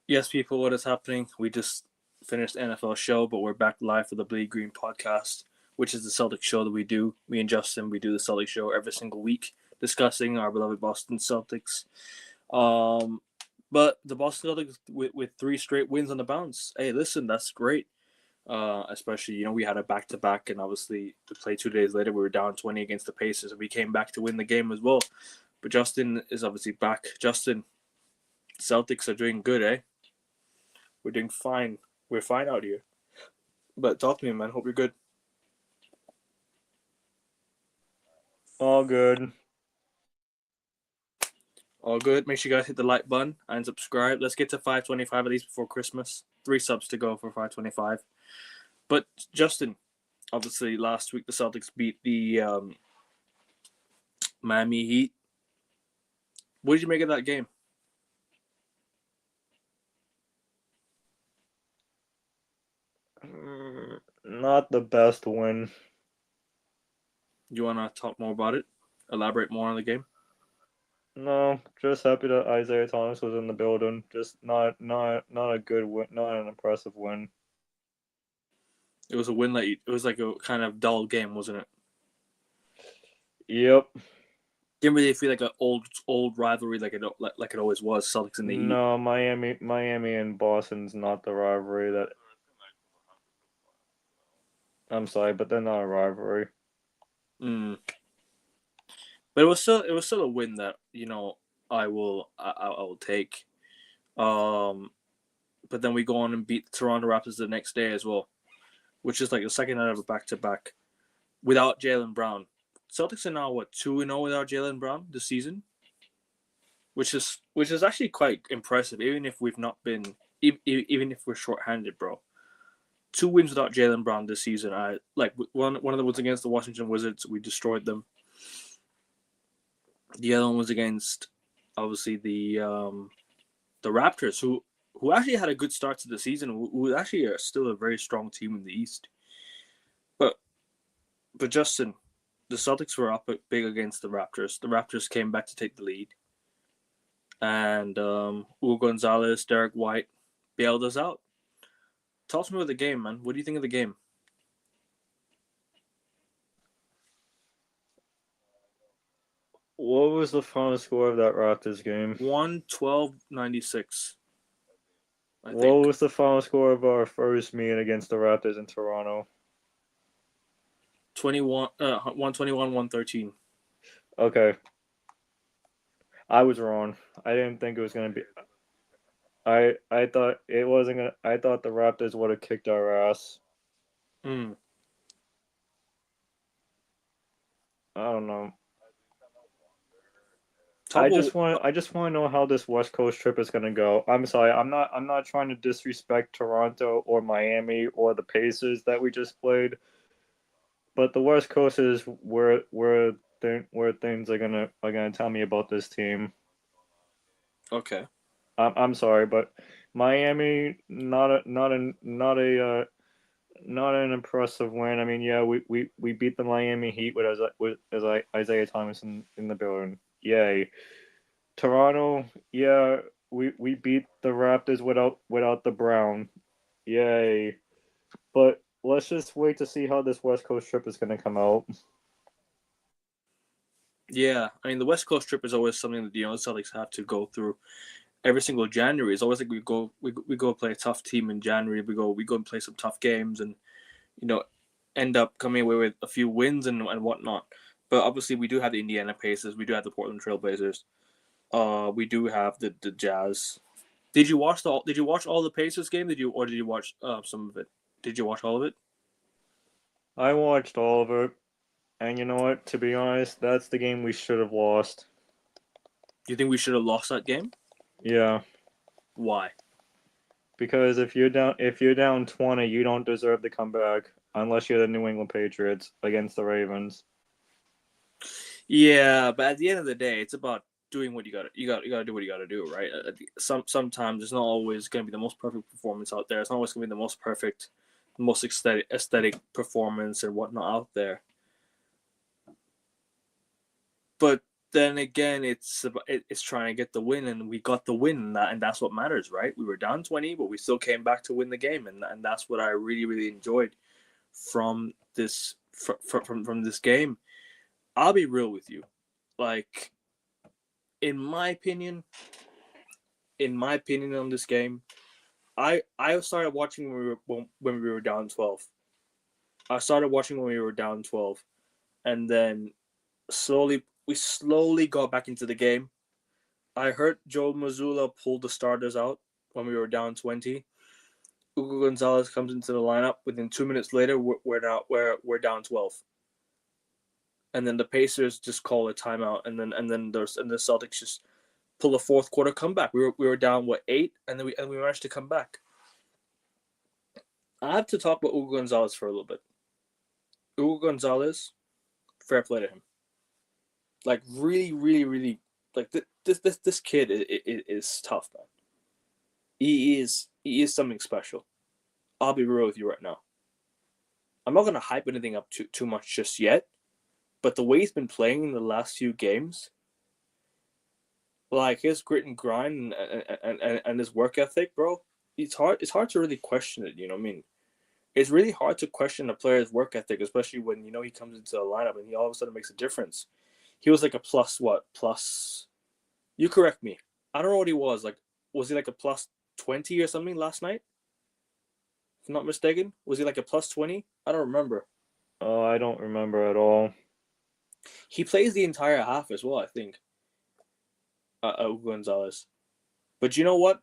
Yes, people, what is happening? We just finished the NFL show, but we're back live for the Bleed Green podcast, which is the Celtics show that we do. Me and Justin, we do the Celtics show every single week, discussing our beloved Boston Celtics. But the Boston Celtics with 3 straight wins on the bounce. Hey, listen, that's great. Especially, we had a back-to-back, and obviously to play 2 days later, we were down 20 against the Pacers, and we came back to win the game as well. But Justin is obviously back. Justin, Celtics are doing good, eh? We're doing fine. We're fine out here. But talk to me, man. Hope you're good. All good. All good. Make sure you guys hit the like button and subscribe. Let's get to 525 at least before Christmas. 3 subs to go for 525. But Justin, obviously last week the Celtics beat the Miami Heat. What did you make of that game? Not the best win. You want to talk more about it? Elaborate more on the game? No, just happy that Isaiah Thomas was in the building. Just not a good win, not an impressive win. It was a win that it was like a kind of dull game, wasn't it? Yep. Didn't really feel like an old rivalry like it always was. Celtics and the Heat. No, Miami and Boston's not the rivalry that. I'm sorry, but they're not a rivalry. But it was still a win that I will take. But then we go on and beat the Toronto Raptors the next day as well, which is like the second night of a back-to-back without Jaylen Brown. Celtics are now 2-0 without Jaylen Brown this season, which is actually quite impressive. Even if we've not been, even if we're shorthanded, bro. 2 wins without Jaylen Brown this season. I like one of them was against the Washington Wizards. We destroyed them. The other one was against, obviously, the Raptors, who actually had a good start to the season, who actually are still a very strong team in the East. But Justin, the Celtics were up big against the Raptors. The Raptors came back to take the lead. And Hugo Gonzalez, Derek White bailed us out. Talk to me about the game, man. What do you think of the game? What was the final score of that Raptors game? 112-96. What was the final score of our first meeting against the Raptors in Toronto? 121-113. Okay. I was wrong. I didn't think it was gonna be. I thought it wasn't gonna. I thought the Raptors would have kicked our ass. I don't know. I just want to know how this West Coast trip is gonna go. I'm sorry. I'm not trying to disrespect Toronto or Miami or the Pacers that we just played, but the West Coast is where things are gonna tell me about this team. Okay. I'm sorry, but Miami not an impressive win. I mean, yeah, we beat the Miami Heat with Isaiah Thomas in the building. Yay. Toronto, yeah, we beat the Raptors without the Brown. Yay. But let's just wait to see how this West Coast trip is gonna come out. Yeah, I mean the West Coast trip is always something that the Celtics have to go through every single January. It's always like we go play a tough team in January. We go and play some tough games and end up coming away with a few wins and whatnot. But obviously we do have the Indiana Pacers, we do have the Portland Trailblazers, we do have the Jazz. Did you watch all the Pacers game? Did you watch some of it? Did you watch all of it? I watched all of it, and you know what? To be honest, that's the game we should have lost. Do you think we should have lost that game? Yeah. Why? Because if you're down 20, you don't deserve to come back unless you're the New England Patriots against the Ravens. Yeah, but at the end of the day, it's about doing what you got to do what you got to do, right? Sometimes it's not always going to be the most perfect performance out there. It's not always going to be the most perfect, most aesthetic performance and whatnot out there. But then again, it's trying to get the win, and we got the win, and that's what matters, right? We were down 20, but we still came back to win the game, and that's what I really really enjoyed from this from this game. I'll be real with you, like in my opinion, on this game, I started watching when we were down 12. I started watching when we were down 12, and then we slowly got back into the game. I heard Joe Mazzulla pull the starters out when we were down 20. Hugo Gonzalez comes into the lineup. Within 2 minutes later, we're down 12. And then the Pacers just call a timeout, and then the Celtics just pull a fourth quarter comeback. We were down 8, and then we managed to come back. I have to talk about Hugo Gonzalez for a little bit. Hugo Gonzalez, fair play to him. Like really, really, really, like this kid is tough, man. He is something special. I'll be real with you right now. I'm not gonna hype anything up too much just yet, but the way he's been playing in the last few games, like his grit and grind and his work ethic, bro, it's hard to really question it. You know what I mean? It's really hard to question a player's work ethic, especially when he comes into a lineup and he all of a sudden makes a difference. He was like a plus. You correct me. I don't know what he was. Like, was he like a plus 20 or something last night? If I'm not mistaken, was he like a plus 20? I don't remember. Oh, I don't remember at all. He plays the entire half as well, I think. Gonzalez. But you know what?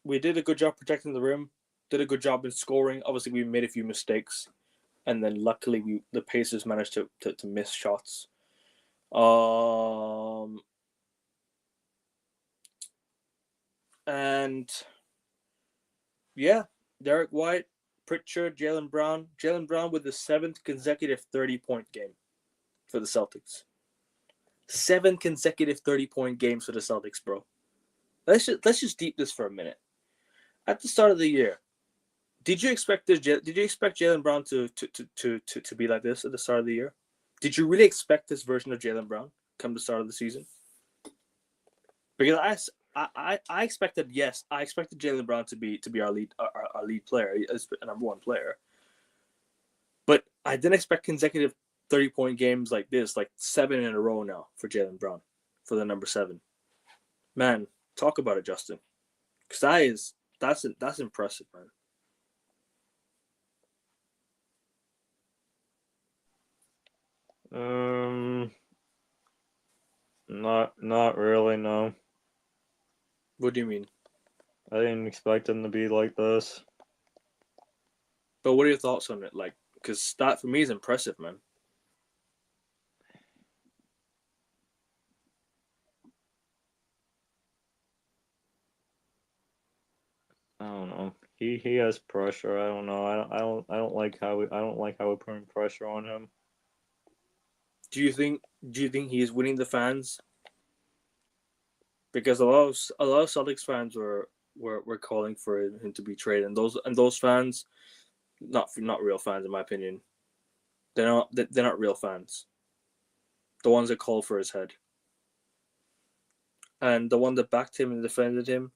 We did a good job protecting the rim. Did a good job in scoring. Obviously, we made a few mistakes, and then luckily the Pacers managed to miss shots. And yeah, Derek White, Pritchard, Jaylen Brown with the 7th consecutive 30-point game for the Celtics. 7 consecutive 30-point games for the Celtics, bro. Let's just deep this for a minute. At the start of the year, did you expect Jaylen Brown to be like this at the start of the year? Did you really expect this version of Jaylen Brown come the start of the season? Because I expected Jaylen Brown to be our lead player, our number one player. But I didn't expect consecutive 30-point games like this, like 7 in a row now for Jaylen Brown, for the number 7. Man, talk about it, Justin. Because that's impressive, man. Not really, no. What do you mean? I didn't expect him to be like this. But what are your thoughts on it? Like, because that for me is impressive, man. I don't know. He has pressure. I don't know. I don't like how we putting pressure on him. Do you think he is winning the fans? Because a lot of Celtics fans were calling for him to be traded, and those fans, not real fans in my opinion. They're not real fans. The ones that called for his head, and the one that backed him and defended him.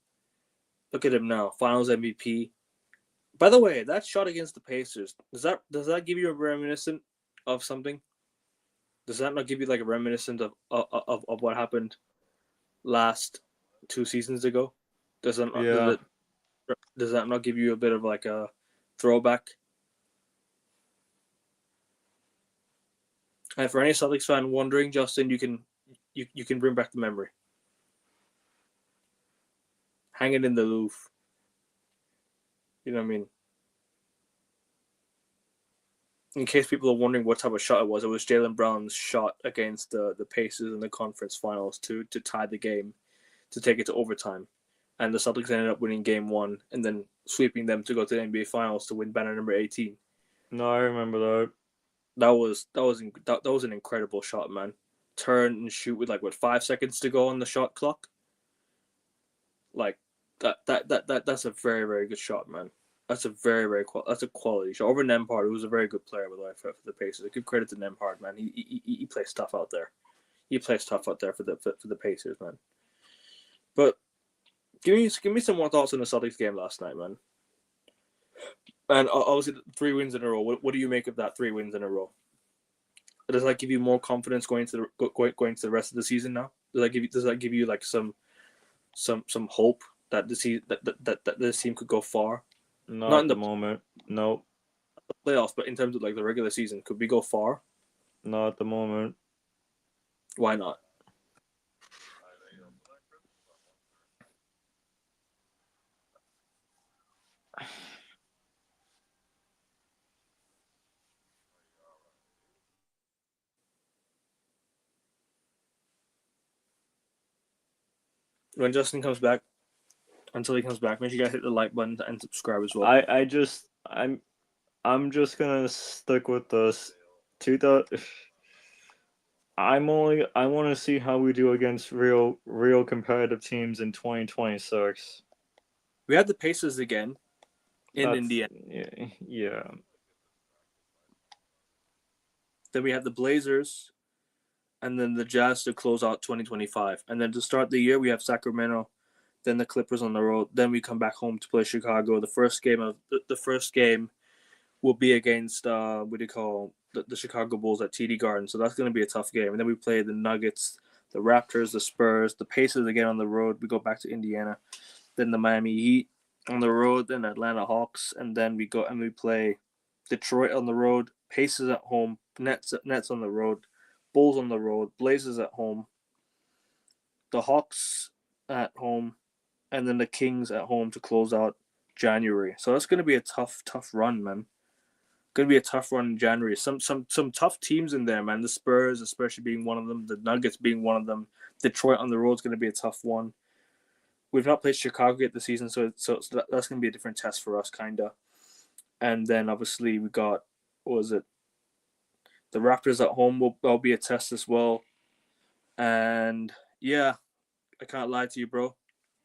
Look at him now, Finals MVP. By the way, that shot against the Pacers, does that give you a reminiscent of something? Does that not give you like a reminiscent of what happened last 2 seasons ago? Does that not give you a bit of like a throwback? And for any Celtics fan wondering, Justin, you can bring back the memory. Hang it in the Louvre. You know what I mean? In case people are wondering what type of shot it was Jaylen Brown's shot against the Pacers in the conference finals to tie the game, to take it to overtime. And the Celtics ended up winning game 1 and then sweeping them to go to the NBA Finals to win banner number 18. No, I remember that. That was an incredible shot, man. Turn and shoot with 5 seconds to go on the shot clock. Like that's a very, very good shot, man. That's a very, very that's a quality shot. Over Nembhard, who was a very good player by the way for the Pacers. I give credit to Nembhard, man. He plays stuff out there. he plays tough out there for the Pacers, man. But give me some more thoughts on the Celtics game last night, man. And obviously 3 wins in a row. What do you make of that 3 wins in a row? Does that give you more confidence going to the rest of the season now? Does that give you like some hope that this team could go far? Not at the moment. Nope. Playoffs, but in terms of like the regular season, could we go far? Not at the moment. Why not? When Justin comes back, until he comes back, make sure you guys hit the like button and subscribe as well. I'm just gonna stick with this. I want to see how we do against real competitive teams in 2026. We had the Pacers again in Indiana. Yeah. Then we have the Blazers, and then the Jazz to close out 2025. And then to start the year, we have Sacramento, then the Clippers on the road. Then we come back home to play Chicago. The first game will be against the Chicago Bulls at TD Garden. So that's going to be a tough game. And then we play the Nuggets, the Raptors, the Spurs, the Pacers again on the road. We go back to Indiana. Then the Miami Heat on the road, then Atlanta Hawks, and then we go and we play Detroit on the road, Pacers at home, Nets on the road, Bulls on the road, Blazers at home, the Hawks at home, and then the Kings at home to close out January. So that's going to be a tough run, man. Going to be a tough run in January. Some tough teams in there, man. The Spurs, especially being one of them, the Nuggets being one of them. Detroit on the road is going to be a tough one. We've not played Chicago yet this season, so that's going to be a different test for us, kind of. And then obviously we got, what was it? The Raptors at home will be a test as well. And yeah, I can't lie to you, bro.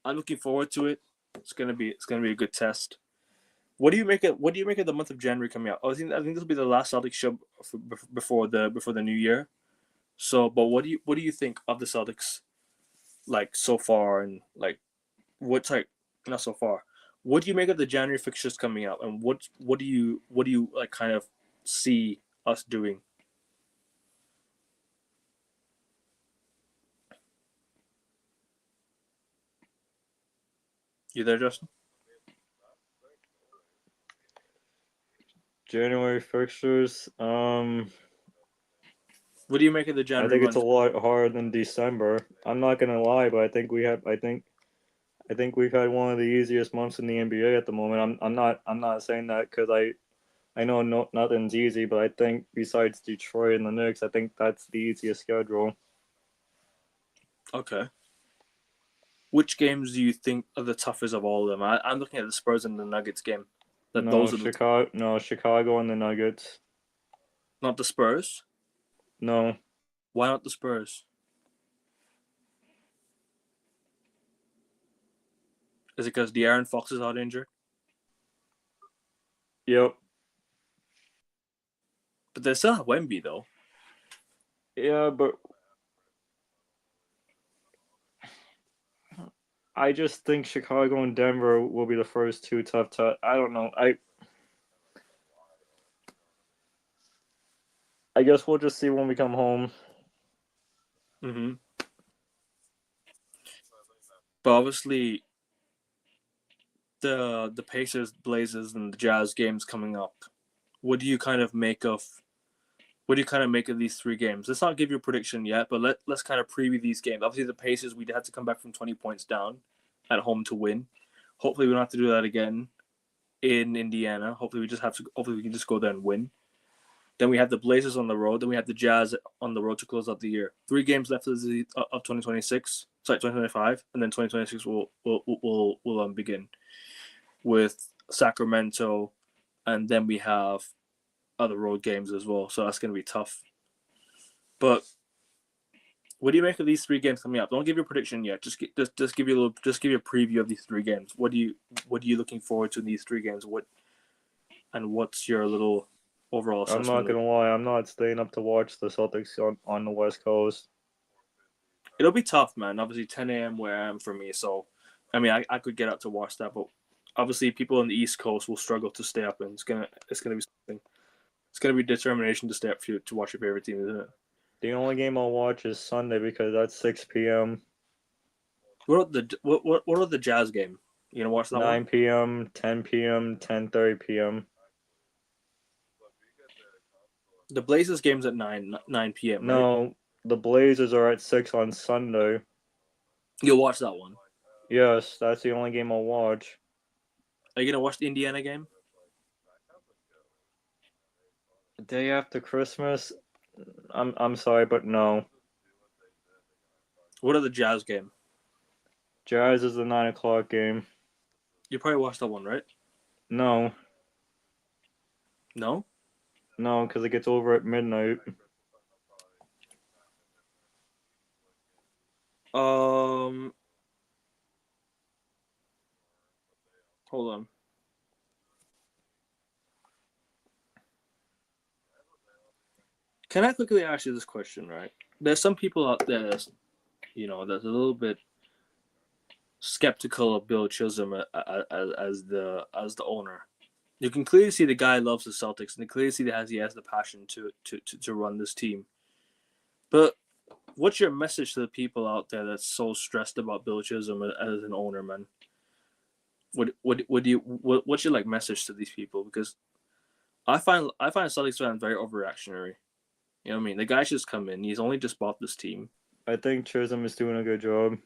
I'm looking forward to it. It's gonna be a good test. What do you make of the month of January coming out? I think this will be the last Celtics show before the new year. So, but what do you think of the Celtics, like so far, and like what's like not so far? What do you make of the January fixtures coming out, and what do you like kind of see us doing? You there, Justin? January fixtures. What do you make of the I January think run? it's a lot harder than December. I'm not gonna lie, but I think we've had one of the easiest months in the NBA at the moment. I'm not saying that because I know nothing's easy, but I think besides Detroit and the Knicks, I think that's the easiest schedule. Okay. Which games do you think are the toughest of all of them? I'm looking at the Spurs and the Nuggets game. Chicago and the Nuggets. Not the Spurs. No. Why not the Spurs? Is it because De'Aaron Fox is out injured? Yep. But they still have Wemby though. Yeah, but I just think Chicago and Denver will be the first two tough. I don't know. I guess we'll just see when we come home. Mm-hmm. But obviously, the Pacers, Blazers, and the Jazz games coming up. What do you kind of make of? What do you kind of make of these 3 games? Let's not give you a prediction yet, but let's kind of preview these games. Obviously, the Pacers, we had to come back from 20 points down at home to win. Hopefully, we don't have to do that again in Indiana. Hopefully, we can just go there and win. Then we have the Blazers on the road. Then we have the Jazz on the road to close out the year. 3 games left of 2026. Sorry, 2025, and then 2026 will begin with Sacramento, and then we have other road games as well. So that's going to be tough. But what do you make of these 3 games coming up? Don't give your prediction yet. Just give you a preview of these 3 games. What are you looking forward to in these 3 games? What's your little overall assessment? I'm not gonna lie. I'm not staying up to watch the Celtics on the West Coast. It'll be tough, man. Obviously, 10 a.m. where I am for me. So, I mean, I could get up to watch that, but obviously, people on the East Coast will struggle to stay up, and it's gonna be something. It's gonna be determination to stay up for you to watch your favorite team, isn't it? The only game I'll watch is Sunday because that's 6 p.m., What are the Jazz game? You gonna watch that one? 9 p.m., 10 p.m., 10:30 p.m. The Blazers game's at 9 p.m. Right? No, the Blazers are at 6 on Sunday. You'll watch that one. Yes, that's the only game I'll watch. Are you gonna watch the Indiana game? The day after Christmas, I'm sorry, but no. What are the Jazz game? Jazz is the 9 o'clock game. You probably watched that one, right? No, No. no, because it gets over at midnight. Um. Hold on. Can I quickly ask you this question, right? There's some people out there that's, that's a little bit skeptical of Bill Chisholm as the owner. You can clearly see the guy loves the Celtics, and you clearly see that he has the passion to run this team. But what's your message to the people out there that's so stressed about Bill Chisholm as an owner, man? What's your message to these people? Because I find Celtics fans very overreactionary. You know what I mean? The guy just come in. He's only just bought this team. I think Chisholm is doing a good job.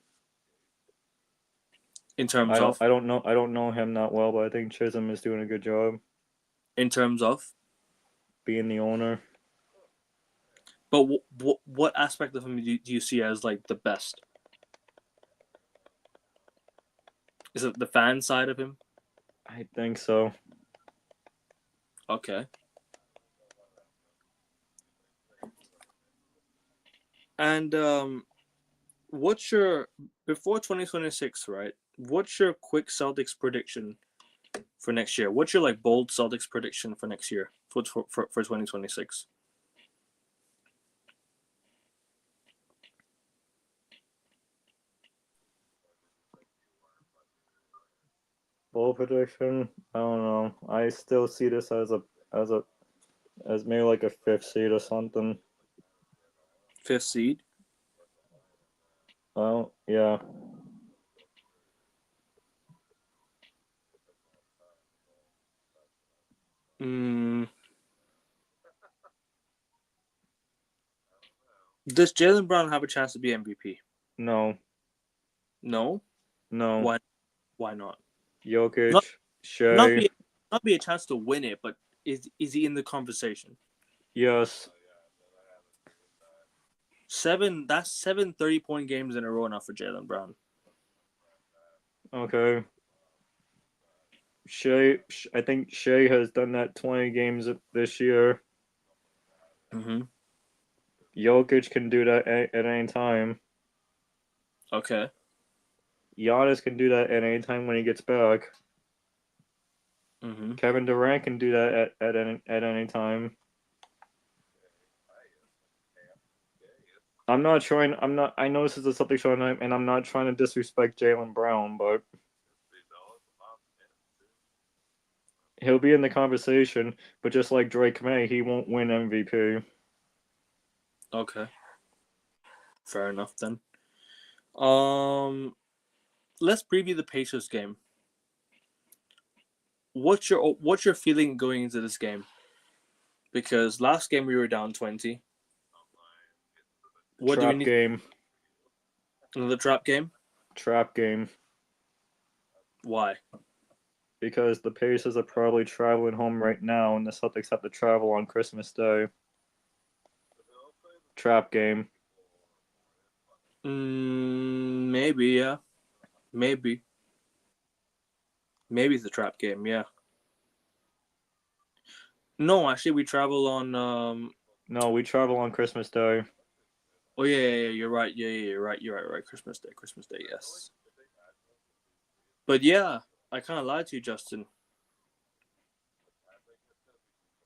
In terms of I don't know him that well, but I think Chisholm is doing a good job in terms of. being the owner. But what aspect of him do you see as the best? Is it the fan side of him? I think so. Okay. And what's your before 2026, right? What's your quick Celtics prediction for next year? What's your bold Celtics prediction for next year for 2026? Bowl prediction? I don't know. I still see this as maybe like a 5th seed or something. 5th seed. Oh yeah. Does Jaylen Brown have a chance to be MVP? No. No. No. Why? Why not? Jokic, Not Shea. not be a chance to win it, but is he in the conversation? Yes. That's 7 30-point games in a row now for Jaylen Brown. Okay. I think Shea has done that 20 games this year. Mm-hmm. Jokic can do that at any time. Okay. Giannis can do that at any time when he gets back. Mm-hmm. Kevin Durant can do that at any time. I know this is a Celtics show, and I'm not trying to disrespect Jaylen Brown, but he'll be in the conversation. But just like Drake May, he won't win MVP. Okay. Fair enough then. Let's preview the Pacers game. What's your feeling going into this game? Because last game we were down 20. What do we need? Game. Another trap game? Trap game. Why? Because the Pacers are probably traveling home right now, and the Celtics have to travel on Christmas Day. Trap game. Maybe, yeah. Maybe. Maybe it's a trap game, yeah. No, actually, we travel on. No, we travel on Christmas Day. Oh yeah, you're right. Yeah, you're right. Right. Christmas Day, yes. But yeah, I kind of lied to you, Justin.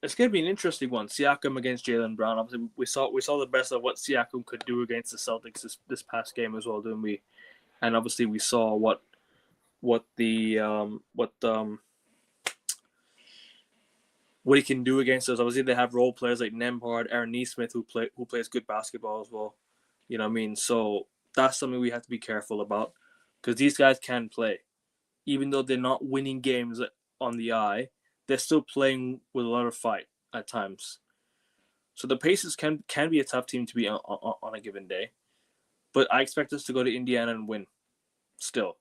It's gonna be an interesting one. Siakam against Jaylen Brown. Obviously, we saw the best of what Siakam could do against the Celtics this past game as well, didn't we? And obviously, we saw what he can do against us. Obviously, they have role players like Nembhard, Aaron Nesmith, who plays good basketball as well. You know what I mean? So that's something we have to be careful about because these guys can play, even though they're not winning games on the eye. They're still playing with a lot of fight at times. So the Pacers can be a tough team to be on a given day, but I expect us to go to Indiana and win. Still,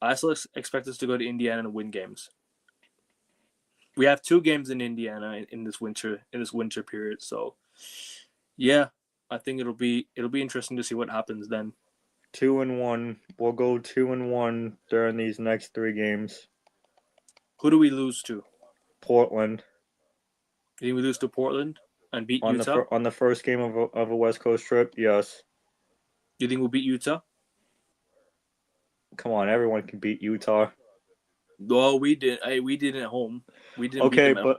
I still expect us to go to Indiana and win games. We have 2 games in Indiana in this winter period. So, yeah, I think it'll be interesting to see what happens then. 2-1. We'll go 2-1 during these next 3 games. Who do we lose to? Portland. You think we lose to Portland and beat on Utah? on the first game of a West Coast trip? Yes. You think we'll beat Utah? Come on, everyone can beat Utah. Well, we did. We did at home. We didn't beat them at home.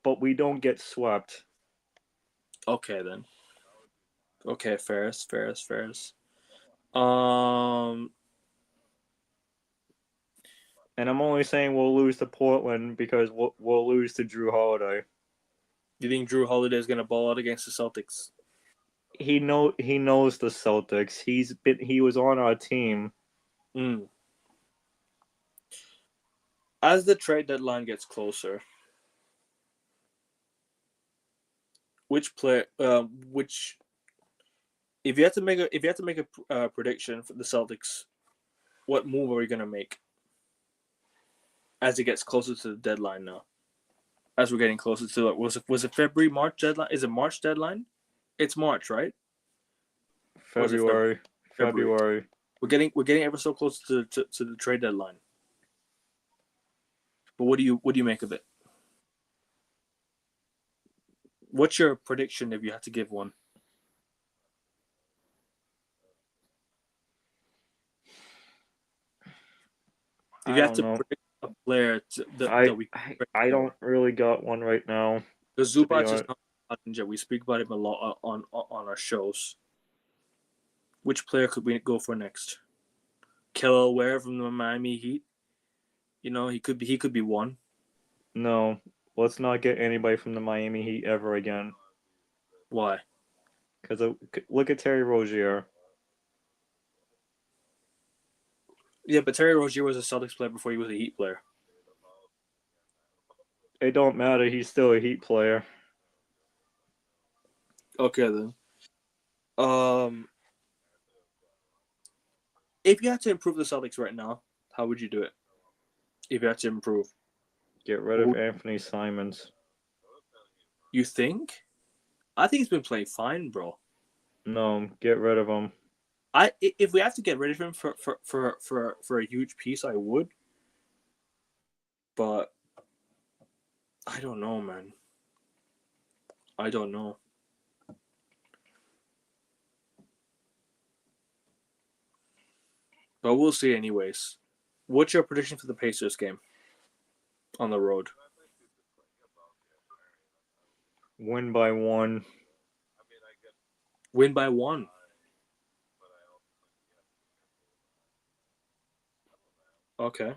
But we don't get swept. Okay then. Okay, fair. And I'm only saying we'll lose to Portland because we'll lose to Drew Holiday. Do you think Drew Holiday is gonna ball out against the Celtics? He knows the Celtics. He was on our team. As the trade deadline gets closer, if you had to make a prediction for the Celtics, what move are we gonna make as it gets closer to the deadline now? As we're getting closer to it, was it February, March deadline? Is it March deadline? It's March, right? February. We're getting ever so close to the trade deadline. But what do you make of it? What's your prediction if you had to give one? If you have to predict a player I don't really got one right now. Because Zubac is not injured. We speak about him a lot on our shows. Which player could we go for next? Kelly Ware from the Miami Heat. You know, he could be one. No, let's not get anybody from the Miami Heat ever again. Why? Because look at Terry Rozier. Yeah, but Terry Rozier was a Celtics player before he was a Heat player. It don't matter. He's still a Heat player. Okay then. If you had to improve the Celtics right now, how would you do it? If you had to improve, get rid of Anthony Simons. You think? I think he's been playing fine, bro. No, get rid of him. If we have to get rid of him for a huge piece, I would. But I don't know, man. I don't know. But we'll see anyways. What's your prediction for the Pacers game on the road? Win by 1. Win by 1. Okay.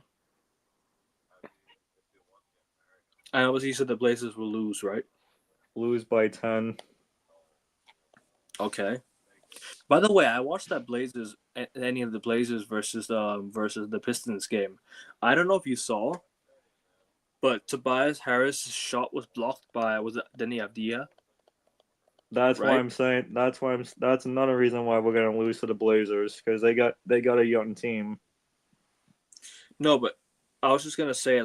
And obviously you said the Blazers will lose, right? Lose by 10. Okay. By the way, I watched any of the Blazers versus the Pistons game. I don't know if you saw, but Tobias Harris' shot was blocked by Denny Avdia. That's right? Why I'm saying that's another reason why we're gonna lose to the Blazers because they got a young team. No, but I was just gonna say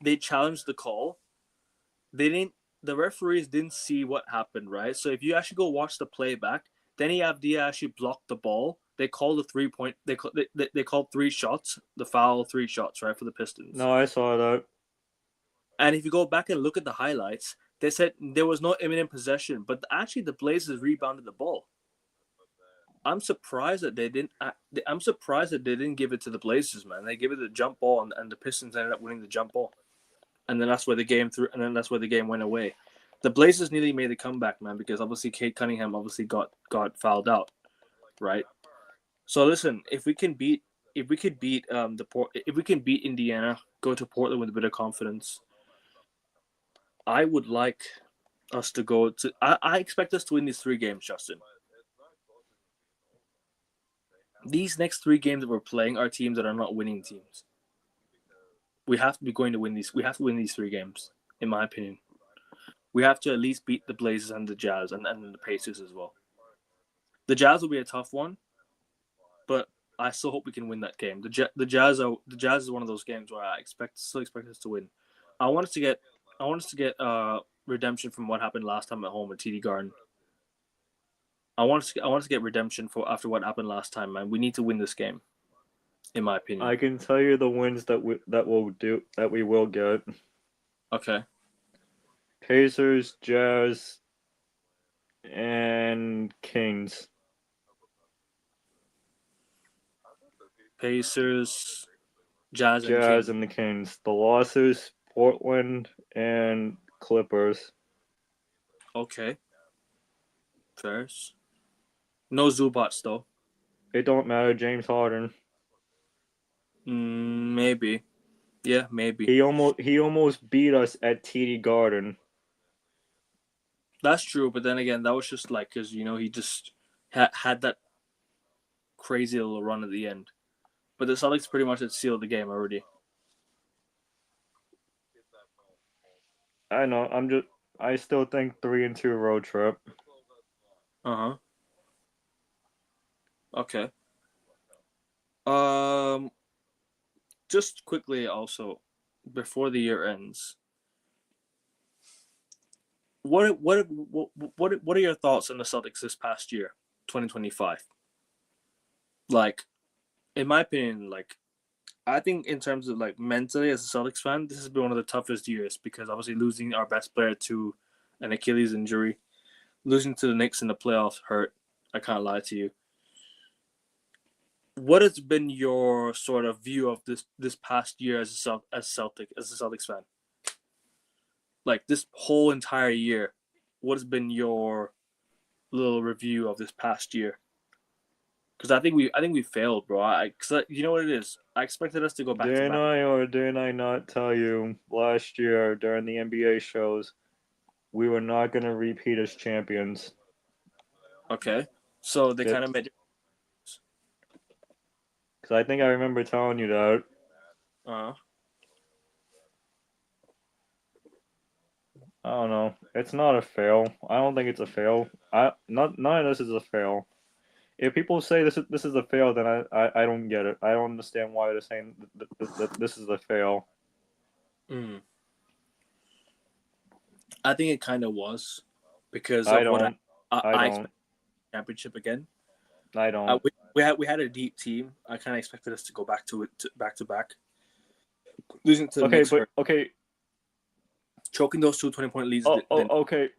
they challenged the call. The referees didn't see what happened, right? So if you actually go watch the playback, Denny Avdia actually blocked the ball. They called a 3-point. They called 3 shots, the foul 3 shots, right, for the Pistons. No, I saw that. And if you go back and look at the highlights, they said there was no imminent possession, but actually the Blazers rebounded the ball. I'm surprised that they didn't. I'm surprised that they didn't give it to the Blazers, man. They gave it the jump ball, and the Pistons ended up winning the jump ball. and then that's where the game threw, and then that's where the game went away. The Blazers nearly made a comeback, man, because obviously Kate Cunningham obviously got fouled out, right? So listen, if we could beat if we can beat Indiana, go to Portland with a bit of confidence, I would like us to go to. I expect us to win these 3 games, Justin. These next 3 games that we're playing are teams that are not winning teams. We have to be going to win these. We have to win these 3 games, in my opinion. We have to at least beat the Blazers and the Jazz and the Pacers as well. The Jazz will be a tough one, but I still hope we can win that game. The Jazz is one of those games where I still expect us to win. I want us to get redemption from what happened last time at home at TD Garden. I want us to get redemption for after what happened last time, man. We need to win this game, in my opinion. I can tell you the wins that we will get. Okay. Pacers, Jazz, and Kings. Pacers, Jazz, and the Kings. The losses, Portland and Clippers. Okay. First. No Zubats though. It don't matter. James Harden. Maybe. Yeah, maybe. He almost beat us at TD Garden. That's true, but then again, that was just like because he just had that crazy little run at the end. But the Celtics pretty much had sealed the game already. I know. I still think 3-2 road trip. Okay. Just quickly also, before the year ends, what are your thoughts on the Celtics this past year, 2025? Like, in my opinion, like, I think in terms of like mentally as a Celtics fan, this has been one of the toughest years because obviously losing our best player to an Achilles injury, losing to the Knicks in the playoffs hurt. I can't lie to you. What has been your sort of view of this past year as a Celtics fan? Like this whole entire year, what has been your little review of this past year? Because I think we failed, bro. Cause you know what it is. I expected us to go back to back. Didn't I not tell you last year during the NBA shows we were not going to repeat as champions? Okay, so they kind of made. Because I think I remember telling you that. I don't know. It's not a fail. I don't think it's a fail. None of this is a fail. If people say this is a fail, then I don't get it. I don't understand why they're saying that this is a fail. I think it kind of was because I of don't. I expect championship again. I don't. We had a deep team. I kind of expected us to go back to it back to back. Losing to the Knicks hurt. Okay. Choking those 2 20-point leads. Okay.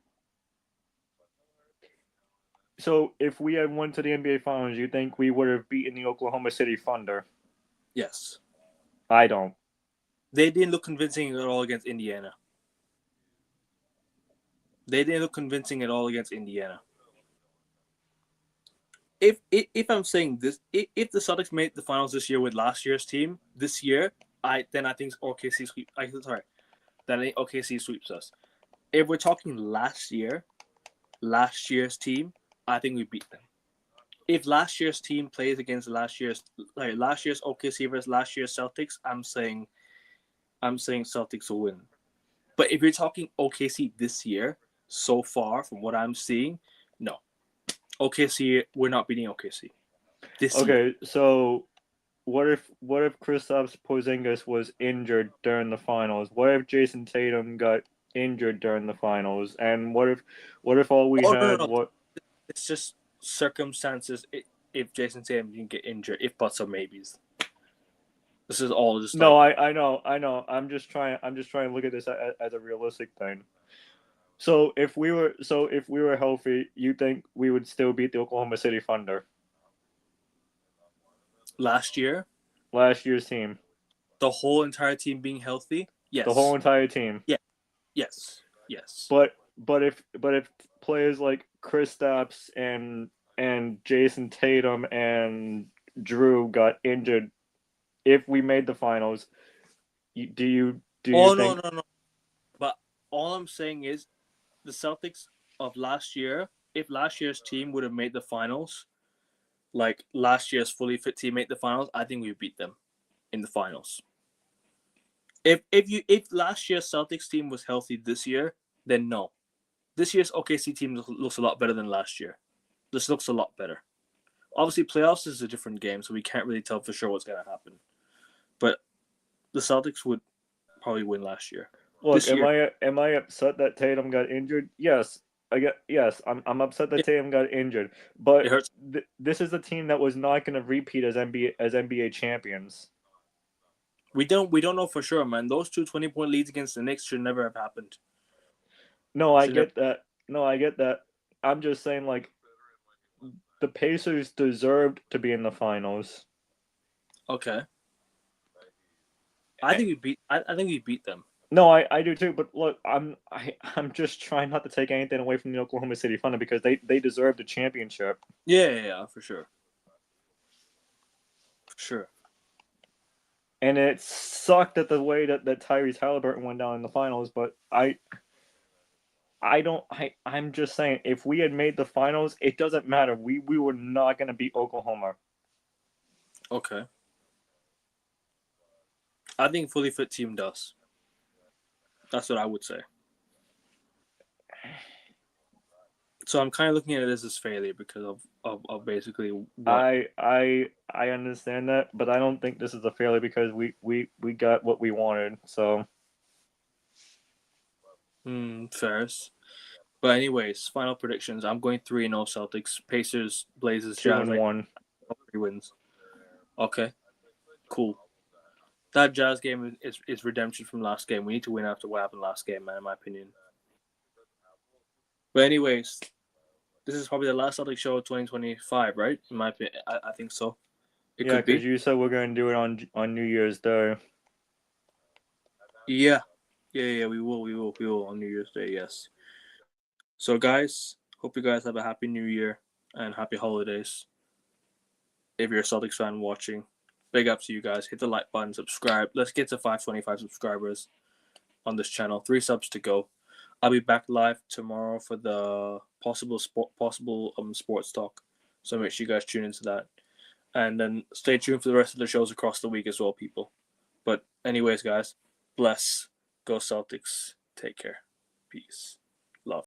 So if we had won to the NBA Finals, you think we would have beaten the Oklahoma City Thunder? Yes. I don't. They didn't look convincing at all against Indiana. If I'm saying this, if the Celtics made the finals this year with last year's team, this year, I think OKC sweep. Then I think OKC sweeps us. If we're talking last year's team, I think we beat them. If last year's team plays against last year's OKC versus last year's Celtics, I'm saying Celtics will win. But if you're talking OKC this year, so far from what I'm seeing, no. OKC, we're not beating OKC this year. So what if Kristaps Porzingis was injured during the finals? What if Jason Tatum got injured during the finals? And what if all we had? What? It's just circumstances. If Jason Tatum didn't get injured, if buts or maybes. This is all just. No, I know. I'm just trying to look at this as a realistic thing. So if we were healthy, you think we would still beat the Oklahoma City Thunder? Last year's team. The whole entire team being healthy? Yes. The whole entire team. Yeah. Yes. Yes. But if players like Kristaps and Jason Tatum and Drew got injured, if we made the finals, do you Oh think? no. But all I'm saying is the Celtics of last year. If last year's team would have made the finals, like last year's fully fit team made the finals, I think we beat them in the finals. If last year's Celtics team was healthy this year, then no. This year's OKC team looks a lot better than last year. This looks a lot better. Obviously, playoffs is a different game, so we can't really tell for sure what's going to happen. But the Celtics would probably win last year. Look, This year, am I upset that Tatum got injured? Yes. I'm upset that it, Tatum got injured, but it hurts. this is a team that was not going to repeat as NBA champions. We don't know for sure, man. Those two 20-point leads against the Knicks should never have happened. No, I Should never. get that. No, I get that. I'm just saying, like, the Pacers deserved to be in the finals. Okay. I think we beat. I think we beat them. No, I do too. But look, I'm just trying not to take anything away from the Oklahoma City Thunder because they deserved a championship. Yeah, for sure. For sure. And it sucked at the way that Tyrese Halliburton went down in the finals. But I'm just saying, if we had made the finals, it doesn't matter. We were not going to beat Oklahoma. Okay. I think fully fit team does. That's what I would say. So I'm kind of looking at it as this failure because of basically what. I understand that, but I don't think this is a failure because we got what we wanted. So Fairs. But anyways, final predictions. I'm going 3-0 Celtics, Pacers, Blazers, Jazz. 2-1. 3 wins. Okay, cool. That Jazz game is redemption from last game. We need to win after what happened last game, man. In my opinion. But anyways, this is probably the last Celtics show of 2025, right? In my opinion, I think so. It could be. Because you said we're going to do it on New Year's Day. Yeah, we will on New Year's Day. Yes. So, guys, hope you guys have a happy New Year and happy holidays. If you're a Celtics fan watching, big up to you guys. Hit the like button, subscribe. Let's get to 525 subscribers on this channel. 3 subs to go. I'll be back live tomorrow for the possible sports talk. So make sure you guys tune into that. And then stay tuned for the rest of the shows across the week as well, people. But anyways, guys, bless. Go Celtics. Take care. Peace.